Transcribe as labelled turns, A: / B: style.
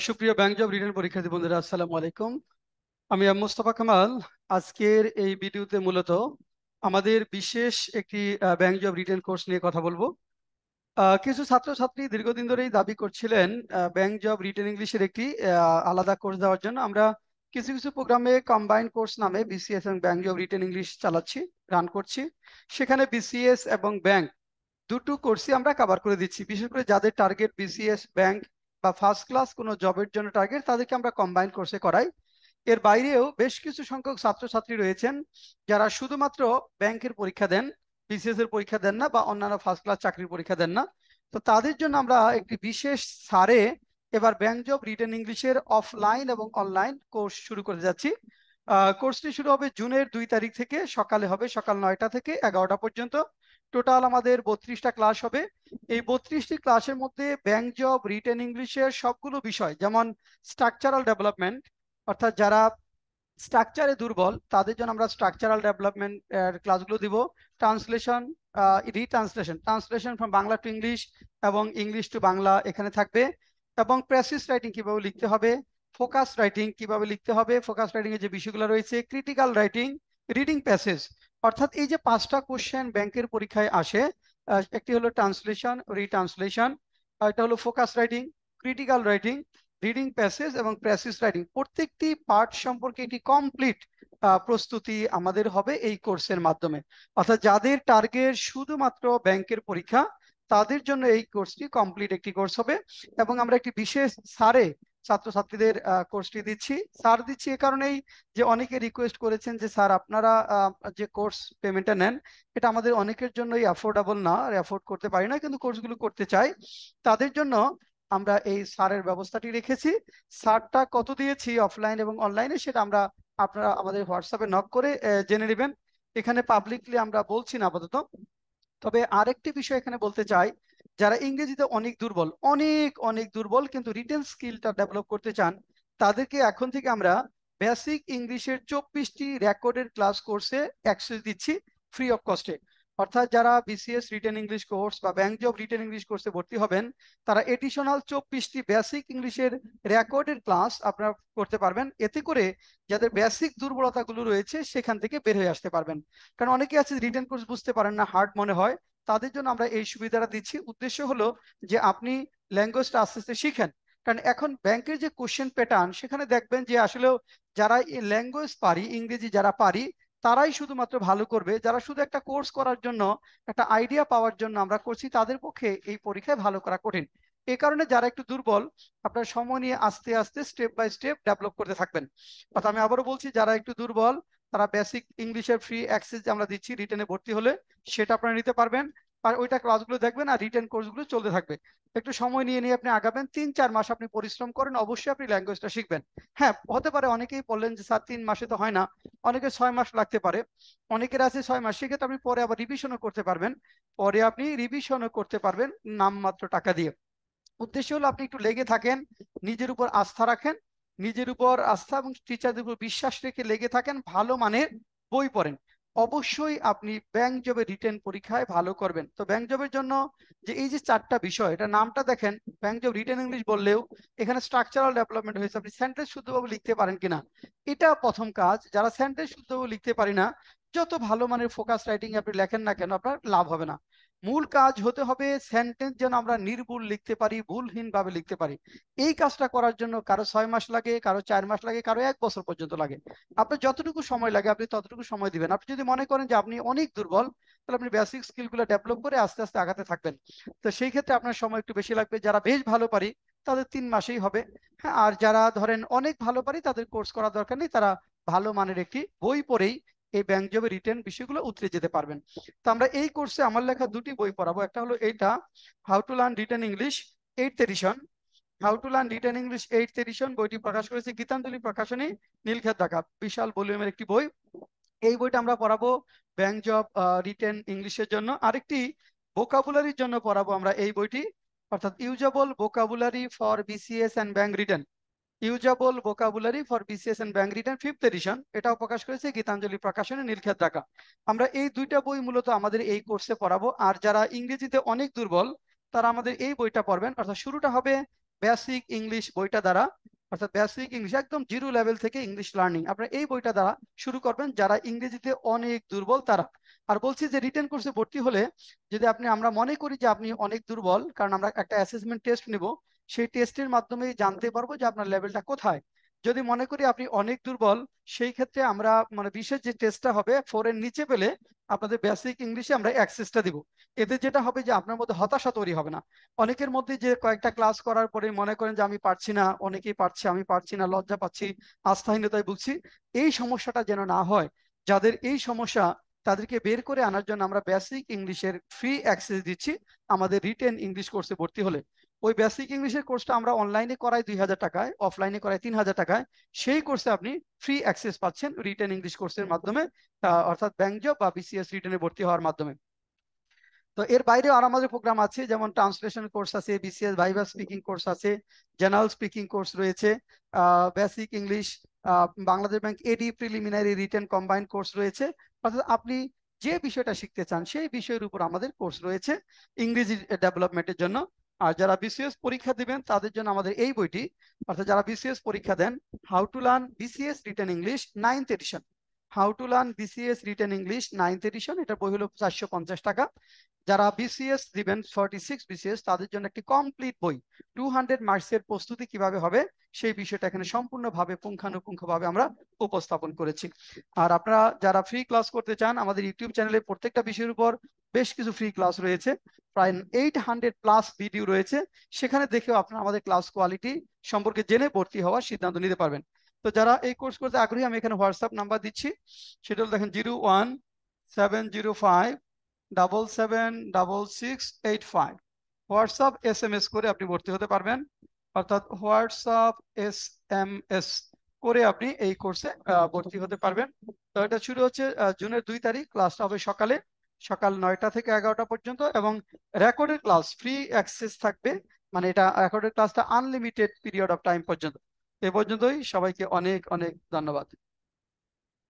A: সুপ্রিয় bank job written পরীক্ষার্থী বন্ধুরা, আসসালামু আলাইকুম। আমি মোস্তফা কামাল। আজকের এই ভিডিওতে মূলত আমাদের বিশেষ একটি ব্যাংক জব রিটেন কোর্স নিয়ে কথা বলবো। কিছু ছাত্রছাত্রী দীর্ঘদিন ধরেই দাবি করছিলেন ব্যাংক জব রিটেন ইংলিশের একটি আলাদা কোর্স দেওয়ার জন্য। আমরা কিছু কিছু প্রোগ্রামে কম্বাইন্ড কোর্স নামে বিসিএস এবং ব্যাংক জব রিটেন ইংলিশ চালাচ্ছি, রান করছি। সেখানে বিসিএস এবং ব্যাংক দুটো কোর্সই আমরা কভার করে দিচ্ছি। বিশেষ করে যাদের টার্গেট বিসিএস ব্যাংক বা ফার্স্ট ক্লাস কোনো জবের জন্য টার্গেট, তাদেরকে আমরা কম্বাইন কোর্সে করাই। এর বাইরেও বেশ কিছু সংখ্যক ছাত্রছাত্রী রয়েছেন যারা শুধুমাত্র ব্যাংকের পরীক্ষা দেন, বিসিএস এর পরীক্ষা দেন না, বা অন্যান্য ফার্স্ট ক্লাস চাকরির পরীক্ষা দেন না। তো তাদের জন্য আমরা একটি বিশেষ সারে এবার ব্যাংক জব রিটেন ইংলিশের অফলাইন এবং অনলাইন কোর্স শুরু করে যাচ্ছি। কোর্সটি শুরু হবে জুনের 2 তারিখ থেকে। সকালে হবে সকাল 9টা থেকে 11টা পর্যন্ত। টোটাল আমাদের 32টা ক্লাস হবে। এই 32টি ক্লাসের মধ্যে ব্যাংক জব রিটেন ইংলিশের সবগুলো বিষয়, যেমন স্ট্রাকচারাল ডেভেলপমেন্ট, অর্থাৎ যারা স্ট্রাকচারে দুর্বল তাদের জন্য আমরা স্ট্রাকচারাল ডেভেলপমেন্ট ক্লাসগুলো দিব। Translation, translation from Bangla to English এবং ইংলিশ টু বাংলা এখানে থাকবে। এবং প্যাসেজ রাইটিং কিভাবে লিখতে হবে, ফোকাস রাইটিং কিভাবে লিখতে হবে, ফোকাস রাইটিং এর যে বিষয়গুলো রয়েছে, ক্রিটিক্যাল রাইটিং, রিডিং প্যাসেজ। অর্থাৎ এই যে 5টা কোশ্চেন ব্যাংকের পরীক্ষায় আসে, একটি হলো ট্রান্সলেশন, রিট্রান্সলেশন, এটা হলো focus writing, critical writing, reading passage এবং প্যাসেজ রাইটিং। প্রত্যেকটি পার্ট সম্পর্কে একটি কমপ্লিট প্রস্তুতি আমাদের হবে এই কোর্সের মাধ্যমে। অর্থাৎ যাদের টার্গেট শুধুমাত্র ব্যাংকের পরীক্ষা, তাদের জন্য এই কোর্সটি কমপ্লিট একটি কোর্স হবে। এবং আমরা একটি বিশেষ সারে ছাত্রছাত্রীদের কোর্সটি দিচ্ছি। স্যার দিচ্ছি এ কারণেই যে অনেকে রিকোয়েস্ট করেছেন যে স্যার আপনারা যে কোর্স পেমেন্টটা নেন, এটা আমাদের অনেকের জন্যই অ্যাফোর্ডেবল না, অ্যাফোর্ড করতে পারি না, কিন্তু কোর্সগুলো করতে চাই। তাদের জন্য আমরা এই সারের ব্যবস্থাটি রেখেছি। সারটা কত দিয়েছি অফলাইন এবং অনলাইনে, সেটা আমরা আপনারা আমাদের হোয়াটসঅ্যাপে নক করে জেনে নেবেন। এখানে পাবলিকলি আমরা বলছি না আপাতত। তবে আরেকটি বিষয় এখানে বলতে চাই, যারা ইংরেজিতে অনেক দুর্বল, অনেক অনেক দুর্বল, কিন্তু রিটেন স্কিলটা ডেভেলপ করতে চান, তাদেরকে এখন থেকে আমরা বেসিক ইংলিশের 24টি রেকর্ডেড ক্লাস কোর্সে অ্যাক্সেস দিচ্ছি ফ্রি অফ কস্টে। অর্থাৎ যারা বিসিএস রিটেন ইংলিশ কোর্স বা ব্যাংক জব রিটেন ইংলিশ কোর্সে ভর্তি হবেন, তারা এডিশনাল 24টি বেসিক ইংলিশের রেকর্ডেড ক্লাস আপনারা করতে পারবেন। এতে করে যাদের বেসিক দুর্বলতাগুলো রয়েছে সেখান থেকে বের হয়ে আসতে পারবেন। কারণ অনেকে আছে রিটেন কোর্স বুঝতে পারেন না, হার্ড মনে হয়, তাদের জন্য আমরা এই সুবিধাটা দিচ্ছি। উদ্দেশ্য হলো যে আপনি ল্যাঙ্গুয়েজটা আস্তে আস্তে শিখেন। কারণ এখন ব্যাংকের যে কোশ্চেন প্যাটার্ন, সেখানে দেখবেন যে আসলে যারা ল্যাঙ্গুয়েজ পারি, ইংরেজি যারা পারি, তারাই শুধুমাত্র ভালো করবে। যারা শুধু একটা কোর্স করার জন্য, একটা আইডিয়া পাওয়ার জন্য আমরা করছি, তাদের পক্ষে এই পরীক্ষায় ভালো করা কঠিন। এই কারণে যারা একটু দুর্বল, আপনার সময় নিয়ে আস্তে আস্তে স্টেপ বাই স্টেপ ডেভেলপ করতে থাকবেন। অর্থাৎ আমি আবারও বলছি, যারা একটু দুর্বল তারা বেসিক ইংলিশের ফ্রি অ্যাক্সেস আমরা দিচ্ছি রিটেনে ভর্তি হলে, সেটা আপনারা নিতে পারবেন। আর ওইটা ক্লাসগুলো দেখবেন, আর রিটেন কোর্সগুলো চলতে থাকবে। একটু সময় নিয়ে নিয়ে আপনি আগাবেন, 3-4 মাস আপনি পরিশ্রম করেন, অবশ্যই আপনি ল্যাঙ্গুয়েজটা শিখবেন। হ্যাঁ, হতে পারে অনেকেই বললেন যে স্যার 3 মাসে তো হয় না, অনেকে 6 মাস লাগতে পারে, অনেকের আছে 6 মাস। সেক্ষেত্রে আপনি পরে আবার রিভিশনও করতে পারবেন, পরে আপনি রিভিশনও করতে পারবেন নামমাত্র টাকা দিয়ে। উদ্দেশ্য হলো আপনি একটু লেগে থাকেন, নিজের উপর আস্থা রাখেন, নিজের উপর আস্থা এবং টিচারদের উপর বিশ্বাস রেখে লেগে থাকেন, ভালো মানের বই পড়েন। অবশ্যই আপনি ব্যাংক জবের রিটেন পরীক্ষায় ভালো করবেন। তো ব্যাংক জবের জন্য যে এই যে 4টা বিষয়, এটা নামটা দেখেন ব্যাংক জব রিটেন ইংলিশ বললেও এখানে স্ট্রাকচারাল ডেভেলপমেন্ট হয়েছে। আপনি সেন্টেন্স শুদ্ধভাবে লিখতে পারেন কিনা, এটা প্রথম কাজ। যারা সেন্টেন্স শুদ্ধভাবে লিখতে পারি না, যত ভালো মানের ফোকাস রাইটিং আপনি লেখেন না কেন, আপনার লাভ হবে না। মূল কাজ হতে হবে সেন্টেন্স যেন আমরা নির্ভুল লিখতে পারি, ভুলহীন ভাবে লিখতে পারি। এই কাজটা করার জন্য কারো 6 মাস লাগে, কারো 4 মাস লাগে, কারো 1 বছর পর্যন্ত লাগে। আপনার যতটুকু সময় লাগে আপনি ততটুকু সময় দিবেন। আপনি যদি মনে করেন যে আপনি অনেক দুর্বল, তাহলে আপনি বেসিক স্কিলগুলো ডেভেলপ করে আস্তে আস্তে আগাতে থাকবেন। তো সেই ক্ষেত্রে আপনার সময় একটু বেশি লাগবে। যারা বেশ ভালো পারি তাদের 3 মাসেই হবে। হ্যাঁ, আর যারা ধরেন অনেক ভালো পারি, তাদের কোর্স করার দরকার নেই, তারা ভালো মানের একটি বই পড়েই এই ব্যাংক জবে রিটেন বিষয়গুলো উতরে যেতে পারবেন। তো আমরা এই কোর্সে আমার লেখা 2টি বই পড়াবো। একটা হলো এইটা, how to learn written English 8th edition. How to learn written English 8th edition বইটি প্রকাশ করেছে গীতাঞ্জলি প্রকাশনী, নীলক্ষেত ঢাকা। বিশাল ভলিউমের একটি বই। এই বইটা আমরা পড়াবো ব্যাংক জব রিটেন ইংলিশের জন্য। আরেকটি ভোকাবুলারির জন্য পড়াবো আমরা এই বইটি, অর্থাৎ usable vocabulary for BCS and bank written. Usable vocabulary for BCS and bank written 5th edition, এটাও প্রকাশ করেছে গীতাঞ্জলি প্রকাশনী, নীলক্ষেত ঢাকা। আমরা এই 2টা বই মূলত আমাদের এই কোর্সে পড়াবো। আর যারা ইংরেজিতে অনেক দুর্বল, তারা আমাদের এই বইটা পড়বেন। অর্থাৎ শুরুটা হবে বেসিক ইংলিশ বইটা দ্বারা, অর্থাৎ বেসিক ইংলিশ একদম জিরো লেভেল থেকে ইংলিশ লার্নিং, আপনারা এই বইটা দ্বারা শুরু করবেন যারা ইংরেজিতে অনেক দুর্বল তারা। আর বলছি যে রিটেন কোর্সে ভর্তি হলে যদি আমরা মনে করি যে আপনি অনেক দুর্বল, কারণ আমরা একটা অ্যাসেসমেন্ট টেস্ট নিব, সেই টেস্টের মাধ্যমে জানতে পারবো যে আপনার লেভেলটা কোথায়। যদি মনে করি আপনি অনেক দুর্বল, সেই ক্ষেত্রে আমরা বিশেষ যে টেস্টটা হবে 4 এর নিচে পেলে আপনাদের বেসিক ইংলিশে আমরা অ্যাক্সেসটা দিব। এতে যেটা হবে যে আপনার মধ্যে হতাশা তৈরি হবে না। অনেকের মধ্যে যে কয়েকটা ক্লাস করার পরে মনে করেন যে আমি পারছি না, অনেকেই পারছে, আমি পারছি না, লজ্জা পাচ্ছি, আস্থাহীনতায় ভুগছি, এই সমস্যাটা যেন না হয়। যাদের এই সমস্যা তাদেরকে বের করে আনার জন্য আমরা বেসিক ইংলিশের ফ্রি অ্যাক্সেস দিচ্ছি আমাদের রিটেন ইংলিশ কোর্সে ভর্তি হলে। ওই বেসিক ইংলিশের কোর্সটা আমরা অনলাইনে করাই 2000 টাকায়, অফলাইনে করাই 3000 টাকায়। সেই কোর্সে আপনি ফ্রি অ্যাক্সেস পাচ্ছেন রিটেন ইংলিশ কোর্সের মাধ্যমে, অর্থাৎ ব্যাংক জব বা বিসিএস রিটেনে ভর্তি হওয়ার মাধ্যমে। তো এর বাইরেও আর আমাদের প্রোগ্রাম আছে, যেমন ট্রান্সলেশন কোর্স আছে, বিসিএস ভাইভা স্পিকিং কোর্স আছে, জেনারেল স্পিকিং কোর্স রয়েছে, বেসিক ইংলিশ, বাংলাদেশ ব্যাংক এডি প্রিলিমিনারি রিটেন কম্বাইন্ড কোর্স রয়েছে। অর্থাৎ আপনি যে বিষয়টা শিখতে চান সেই বিষয়ের উপর আমাদের কোর্স রয়েছে ইংরেজি ডেভেলপমেন্টের জন্য। আর যারা বিসিএস পরীক্ষা দিবেন তাদের জন্য আমাদের এই বইটি, অর্থাৎ যারা বিসিএস পরীক্ষা দেন, how to learn BCS written English 9th edition, how to learn BCS written English 9th edition, এটা বই হলো 450 টাকা। যারা বিসিএস দিবেন 46 বিসিএস, তাদের জন্য একটি কমপ্লিট বই 200 মার্কসের প্রস্তুতি কিভাবে হবে সেই বিষয়টা এখানে সম্পূর্ণভাবে পুঙ্খানুপুঙ্খভাবে আমরা উপস্থাপন করেছি। আর আপনারা যারা ফ্রি ক্লাস করতে চান, আমাদের ইউটিউব চ্যানেলে প্রত্যেকটা বিষয়ের উপর বেশ কিছু ফ্রি ক্লাস রয়েছে, প্রায় 800+ ভিডিও রয়েছে, সেখানে দেখেও আপনারা আমাদের ক্লাস কোয়ালিটি সম্পর্কে জেনে ভর্তি হওয়ার সিদ্ধান্ত নিতে পারবেন। তো যারা এই কোর্স করতে আগ্রহী, আমি এখানে হোয়াটসঅ্যাপ নাম্বার দিচ্ছি, সেটা হলো দেখেন 01705776685। হোয়াটসঅ্যাপ SMS করে আপনি ভর্তি হতে পারবেন, অর্থাৎ হোয়াটসঅ্যাপ SMS করে আপনি এই কোর্সে ভর্তি হতে পারবেন। তো এটা শুরু হচ্ছে জুনের 2 তারিখ, ক্লাসটা হবে সকাল 9টা থেকে 11টা পর্যন্ত, এবং রেকর্ডেড ক্লাস ফ্রি অ্যাক্সেস থাকবে, মানে এটা রেকর্ডেড ক্লাসটা আনলিমিটেড পিরিয়ড অফ টাইম পর্যন্ত। এ পর্যন্তই, সবাইকে অনেক অনেক ধন্যবাদ।